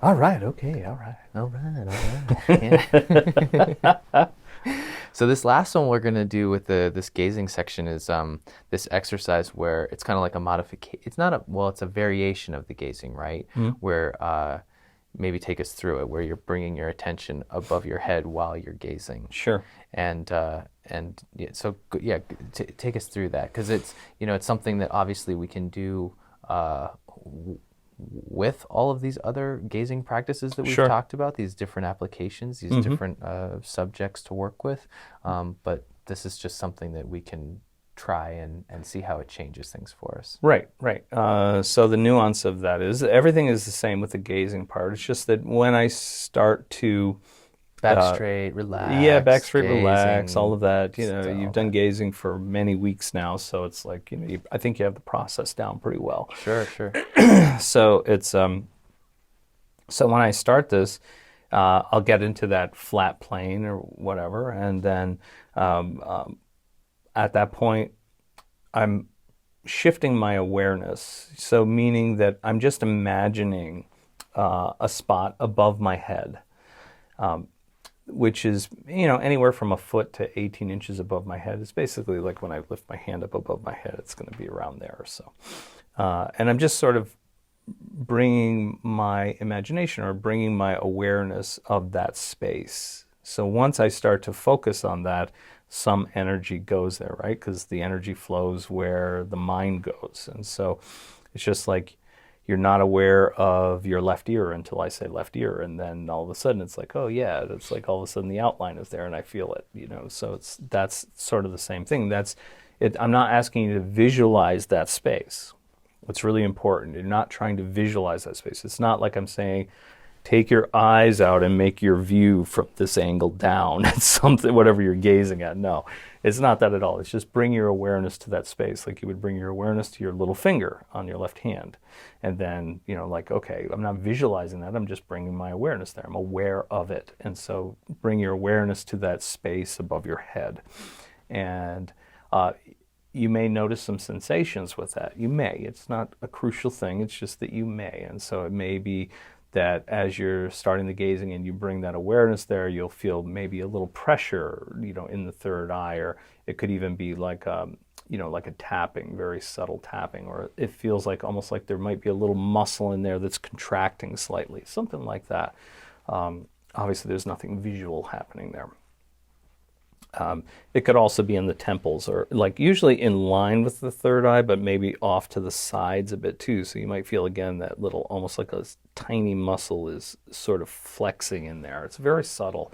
All right. Okay. All right. All right. All right. Yeah. So this last one we're gonna do with the this gazing section is this exercise where it's kind of like a modification. It's not a well, it's a variation of the gazing, right? Mhm. Where maybe take us through it, where you're bringing your attention above your head while you're gazing, Sure. and yeah, so yeah, take us through that because it's it's something that obviously we can do uh, with all of these other gazing practices that we've Sure. talked about, these different applications, these hmm different subjects to work with. But this is just something that we can try and see how it changes things for us. Right, right. So the nuance of that is everything is the same with the gazing part. It's just that when I start to, Back uh, straight, yeah, back relax, straight, relax, all gazing, of that. You've all done that. gazing for many weeks now, so it's like, I think you have the process down pretty well. Sure, sure. So so when I start this, I'll get into that flat plane or whatever, and then um, um, at that point, I'm shifting my awareness. So, meaning that I'm just imagining a spot above my head, which is, anywhere from a foot to 18 inches above my head. It's basically like when I lift my hand up above my head, it's going to be around there. So, and I'm just sort of bringing my imagination or bringing my awareness of that space. So once I start to focus on that, some energy goes there, right? Because the energy flows where the mind goes. And so it's just like you're not aware of your left ear until I say left ear. And then all of a sudden it's like, oh, yeah, it's like all of a sudden the outline is there and I feel it. So that's sort of the same thing. That's it. I'm not asking you to visualize that space. What's really important. You're not trying to visualize that space. It's not like I'm saying, take your eyes out and make your view from this angle down. It's something, whatever you're gazing at. No, it's not that at all. It's just bring your awareness to that space, like you would bring your awareness to your little finger on your left hand. And then, like, okay, I'm not visualizing that. I'm just bringing my awareness there. I'm aware of it. And so bring your awareness to that space above your head. And uh, you may notice some sensations with that. You may. It's not a crucial thing. It's just that you may. And so it may be that as you're starting the gazing and you bring that awareness there, you'll feel maybe a little pressure, in the third eye, or it could even be like like a tapping, very subtle tapping, or it feels like almost like there might be a little muscle in there that's contracting slightly, something like that. Obviously, there's nothing visual happening there. It could also be in the temples or like usually in line with the third eye, but maybe off to the sides a bit too. So you might feel again that little, almost like a tiny muscle is sort of flexing in there. It's very subtle.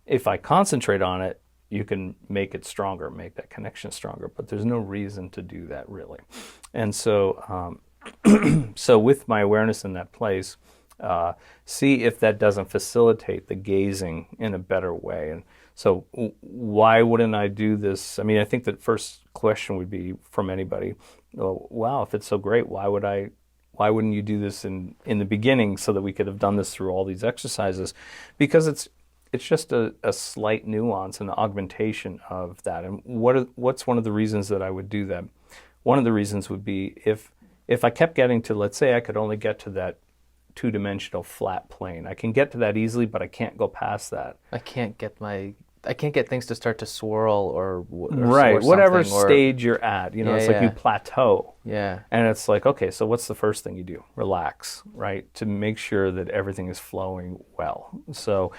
If I concentrate on it, you can make it stronger, make that connection stronger, but there's no reason to do that really. And so, so with my awareness in that place, see if that doesn't facilitate the gazing in a better way. And so, why wouldn't I do this? I mean, I think the first question would be from anybody, oh, wow, if it's so great, why wouldn't you do this in the beginning so that we could have done this through all these exercises? Because it's just a slight nuance and augmentation of that. And what's one of the reasons that I would do that? One of the reasons would be if I kept getting to, let's say I could only get to that two-dimensional flat plane. I can get to that easily, but I can't go past that. I can't get things to start to swirl or Right, whatever something or stage you're at, yeah, it's like you yeah, plateau. yeah. And it's like, okay, so what's the first thing you do? Relax, right? To make sure that everything is flowing well. So,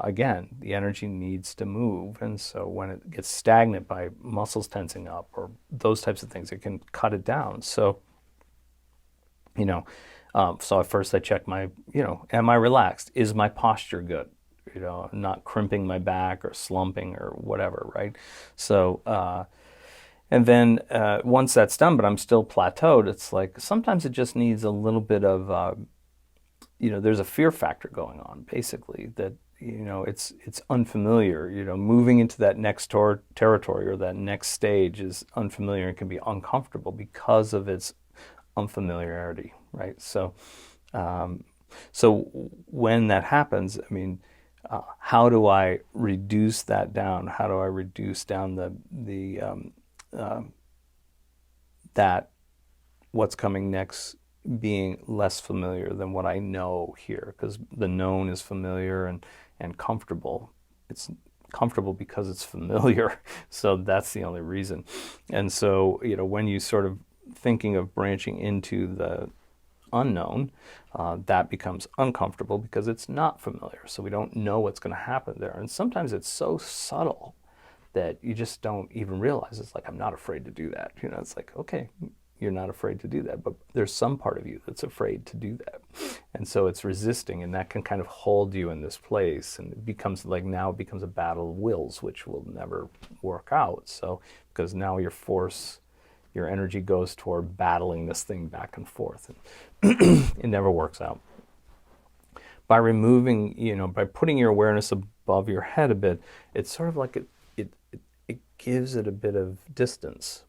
again, the energy needs to move. And so when it gets stagnant by muscles tensing up or those types of things, it can cut it down. So, you know, so at first I check am I relaxed? Is my posture good? Not crimping my back or slumping or whatever, right? So, and then once that's done, but I'm still plateaued, it's like sometimes it just needs a little bit of, there's a fear factor going on, basically, that, it's unfamiliar. Moving into that next territory or that next stage is unfamiliar and can be uncomfortable because of its unfamiliarity, right? Um, so when that happens, I mean, how do I reduce that down? How do I reduce down the that what's coming next being less familiar than what I know here, because the known is familiar and comfortable. It's comfortable because it's familiar. So that's the only reason. And so, when you sort of thinking of branching into the unknown, that becomes uncomfortable because it's not familiar. So we don't know what's going to happen there. And sometimes it's so subtle that you just don't even realize. It's like, I'm not afraid to do that. It's like, okay, you're not afraid to do that, but there's some part of you that's afraid to do that. And so it's resisting, and that can kind of hold you in this place. And it becomes like, now it becomes a battle of wills, which will never work out. So, because now your energy goes toward battling this thing back and forth, and it never works out. By removing, by putting your awareness above your head a bit, it's sort of like it gives it a bit of distance.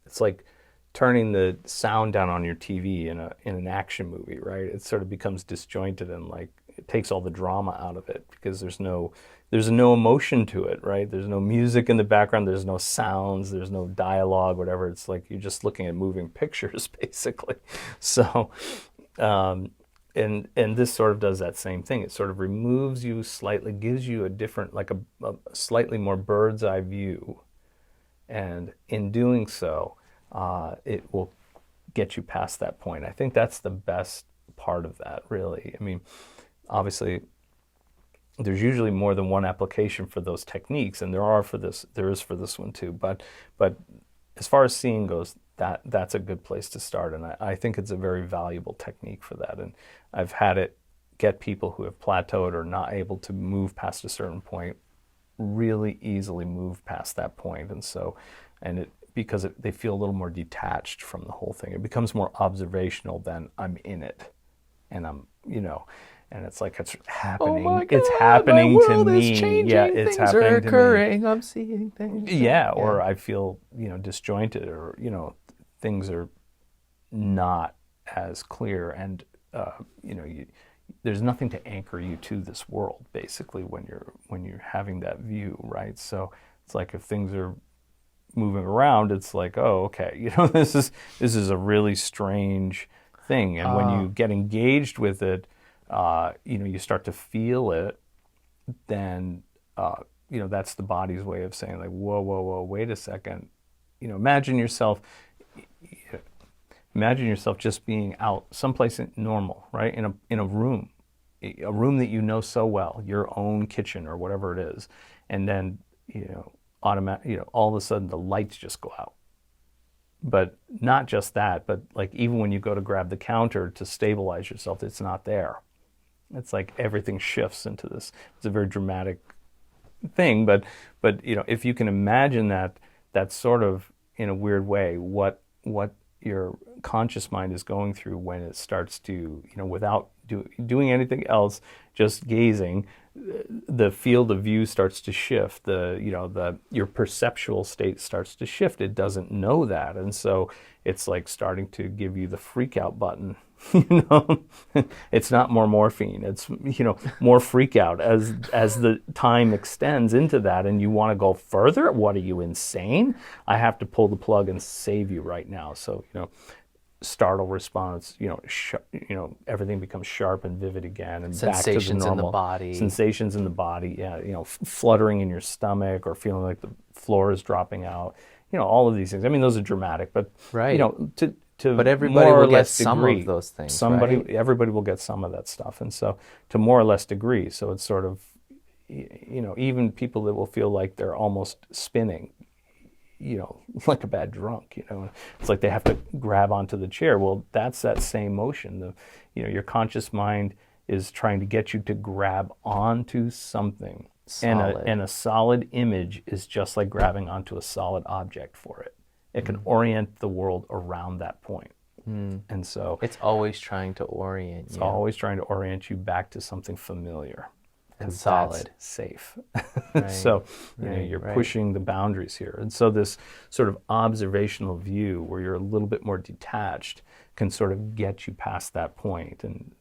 It's like turning the sound down on your TV in an action movie, right? It sort of becomes disjointed, and like it takes all the drama out of it because there's no emotion to it, right? There's no music in the background, there's no sounds, there's no dialogue, whatever. It's like you're just looking at moving pictures, basically. So, and this sort of does that same thing. It sort of removes you slightly, gives you a different, like a slightly more bird's eye view, and in doing so, it will get you past that point. I think that's the best part of that, really. I mean, obviously, there's usually more than one application for those techniques, and there is for this one too. But as far as seeing goes, that's a good place to start, and I think it's a very valuable technique for that. And I've had it get people who have plateaued or not able to move past a certain point really easily move past that point. And so, because they feel a little more detached from the whole thing. It becomes more observational than I'm in it, and and it's like it's happening. Oh my God, it's happening my to world me. is changing. Yeah, it's Things happening are to occurring. I'm seeing things. me. Yeah, or I feel disjointed, or things are not as clear, and there's nothing to anchor you to this world, basically, when you're having that view, right? So it's like if things are moving around, it's like, oh, okay, this is a really strange thing. And when you get engaged with it, you start to feel it, then that's the body's way of saying, like, whoa, whoa, whoa, wait a second. Imagine yourself just being out someplace normal, right? In a room that you know so well, your own kitchen or whatever it is, and then all of a sudden the lights just go out. But not just that, but like even when you go to grab the counter to stabilize yourself, it's not there. It's like everything shifts into this. It's a very dramatic thing, but if you can imagine that, that's sort of in a weird way what your conscious mind is going through when it starts to, without doing anything else, just gazing, the field of view starts to shift. Your perceptual state starts to shift. It doesn't know that, and so it's like starting to give you the freak out button. It's not more morphine. It's more freak out as the time extends into that, and you want to go further. What are you, insane? I have to pull the plug and save you right now. So startle response, everything becomes sharp and vivid again, and sensations back to the normal. in the body. Sensations in the body, yeah, fluttering in your stomach, or feeling like the floor is dropping out. All of these things. I mean, those are dramatic, but Right. But everybody more or will get less some degree, of those things, everybody will get some of that stuff, and so to more or less degree. So it's sort of, even people that will feel like they're almost spinning, like a bad drunk, it's like they have to grab onto the chair. Well, that's that same motion. Your conscious mind is trying to get you to grab onto something. Solid. And a solid image is just like grabbing onto a solid object for it. It can orient the world around that point. And so it's always trying to orient it's you. always trying to orient you back to something familiar And that's solid. safe. Right, So right, you're right. pushing the boundaries here. And so this sort of observational view where you're a little bit more detached can sort of get you past that point. And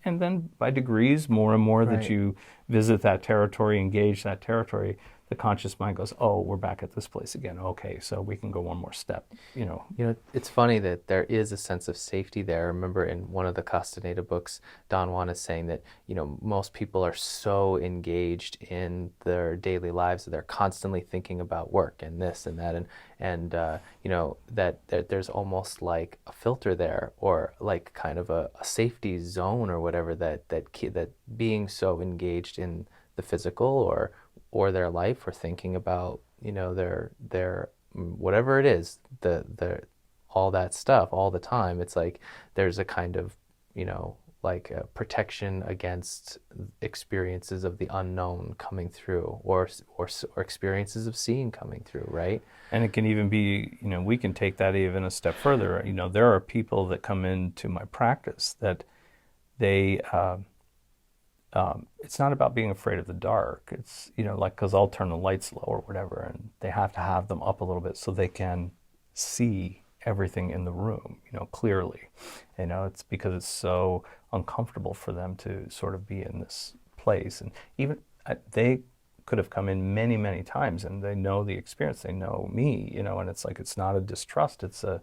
then by degrees, more and more Right. that you visit that territory, engage that territory, the conscious mind goes, oh, we're back at this place again. Okay, so we can go one more step, you know. It's funny that there is a sense of safety there. I remember in one of the Castaneda books, Don Juan is saying that, most people are so engaged in their daily lives that they're constantly thinking about work and this and that, that there's almost like a filter there, or like kind of a safety zone or whatever, that being so engaged in the physical or their life, or thinking about, their whatever it is, the all that stuff all the time. It's like there's a kind of, like a protection against experiences of the unknown coming through, or experiences of seeing coming through, right? And it can even be, we can take that even a step further. There are people that come into my practice that they, it's not about being afraid of the dark. It's, like, because I'll turn the lights low or whatever, and they have to have them up a little bit so they can see everything in the room, clearly. It's because it's so uncomfortable for them to sort of be in this place. And even they could have come in many, many times, and they know the experience, they know me, and it's like, it's not a distrust, it's a,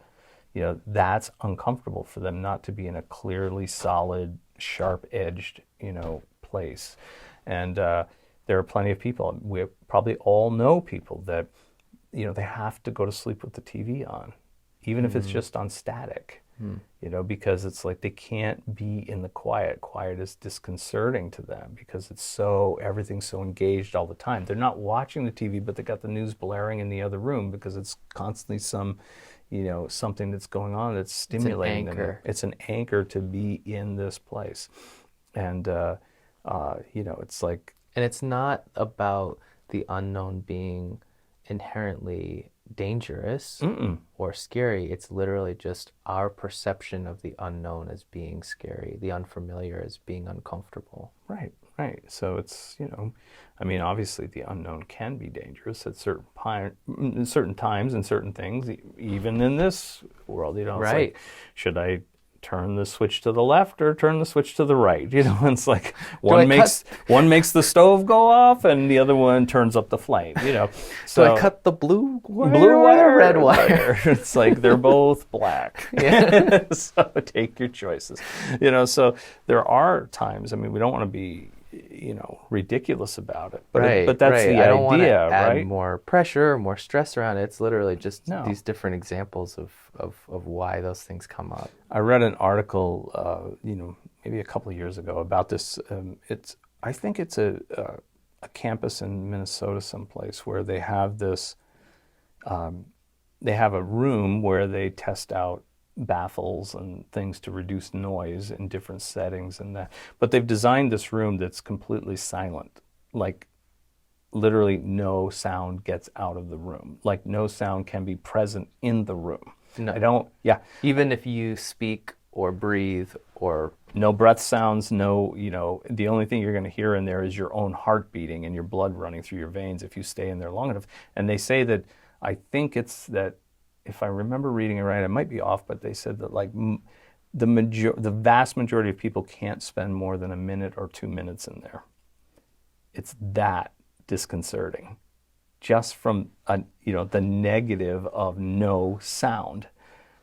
that's uncomfortable for them not to be in a clearly solid, sharp-edged, place. And there are plenty of people, we probably all know people that, they have to go to sleep with the TV on, even if it's just on static, because it's like they can't be in the quiet. Quiet is disconcerting to them because everything's so engaged all the time. They're not watching the TV, but they got the news blaring in the other room because it's constantly something that's going on that's stimulating them. It's an anchor to be in this place. And, it's like... And it's not about the unknown being inherently dangerous or scary. It's literally just our perception of the unknown as being scary, the unfamiliar as being uncomfortable. Right. So it's, obviously the unknown can be dangerous at certain times and certain things, even in this world, It's like, should I turn the switch to the left or turn the switch to the right? It's like one makes the stove go off and the other one turns up the flame, So do I cut the blue wire or red wire? It's like they're both black. Yeah. So take your choices. So there are times, we don't want to be, ridiculous about it. But that's the idea, I don't want to add right? more pressure or more stress around it. It's literally just these different examples of why those things come up. I read an article, maybe a couple of years ago about this. I think it's a campus in Minnesota someplace where they have this, they have a room where they test out baffles and things to reduce noise in different settings and that. But they've designed this room that's completely silent, like literally no sound gets out of the room, like no sound can be present in the room. No. Even if you speak or breathe or... No breath sounds, the only thing you're going to hear in there is your own heart beating and your blood running through your veins if you stay in there long enough. And they say that, I think it's that, if I remember reading it right, I might be off, but they said that like the vast majority of people can't spend more than a minute or 2 minutes in there. It's that disconcerting, just from the negative of no sound,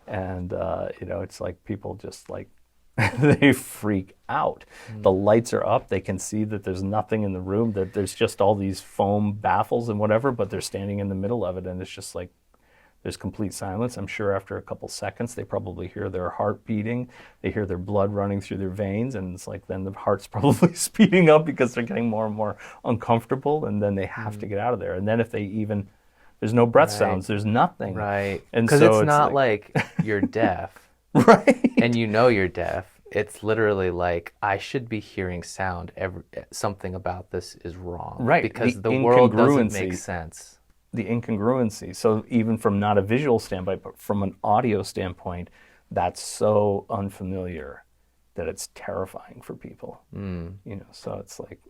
and it's like people just like they freak out. The lights are up, they can see that there's nothing in the room, that there's just all these foam baffles and whatever, but they're standing in the middle of it, and it's just like there's complete silence. I'm sure after a couple seconds, they probably hear their heart beating. They hear their blood running through their veins. And it's like then the heart's probably speeding up because they're getting more and more uncomfortable. And then they have to get out of there. And then if they even, there's no breath sounds, there's nothing. Right. And because so it's not like you're deaf. Right. And you're deaf. It's literally like, I should be hearing sound. Something about this is wrong. Right. Because the world doesn't make sense. The incongruency. So even from not a visual standpoint, but from an audio standpoint, that's so unfamiliar that it's terrifying for people. So it's like...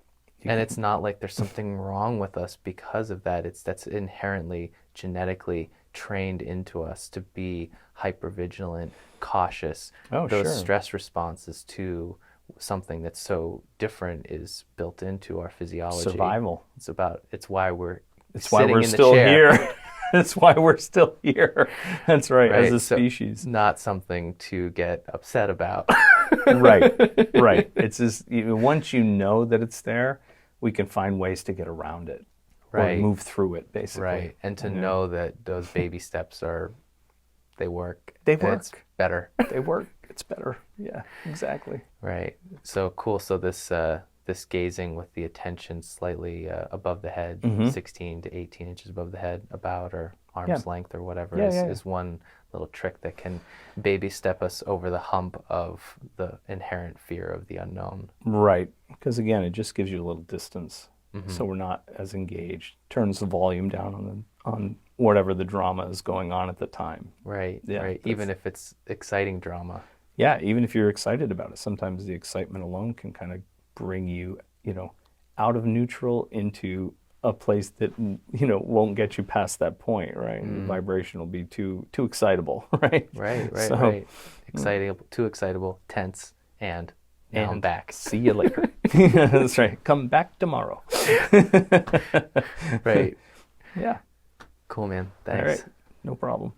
it's not like there's something wrong with us because of that. That's inherently genetically trained into us to be hypervigilant, cautious. Those stress responses to something that's so different is built into our physiology. Survival. It's why we're It's why sitting we're in the still chair. here. That's why we're still here. That's right, as Right. a So species. not something to get upset about. Right, right. It's just once you know that it's there, we can find ways to get around it or Right. move through it, basically. Right. And to know that those baby steps they work. They and it's work. better. They work. It's better. Yeah, exactly. Right. So cool. So this gazing with the attention slightly above the head, 16 to 18 inches above the head, about, or arm's length or whatever, is one little trick that can baby step us over the hump of the inherent fear of the unknown. Right. Because again, it just gives you a little distance, so we're not as engaged. Turns the volume down on whatever the drama is going on at the time. Right. Yeah, Right. Even if it's exciting drama. Yeah, even if you're excited about it, sometimes the excitement alone can kind of bring you, out of neutral into a place that, won't get you past that point, right? The vibration will be too excitable, right? Right. So, Right. Exciting, too excitable, tense, and now I'm back. See you later. That's right. Come back tomorrow. Right. Yeah. Cool, man. All Thanks. right. No problem.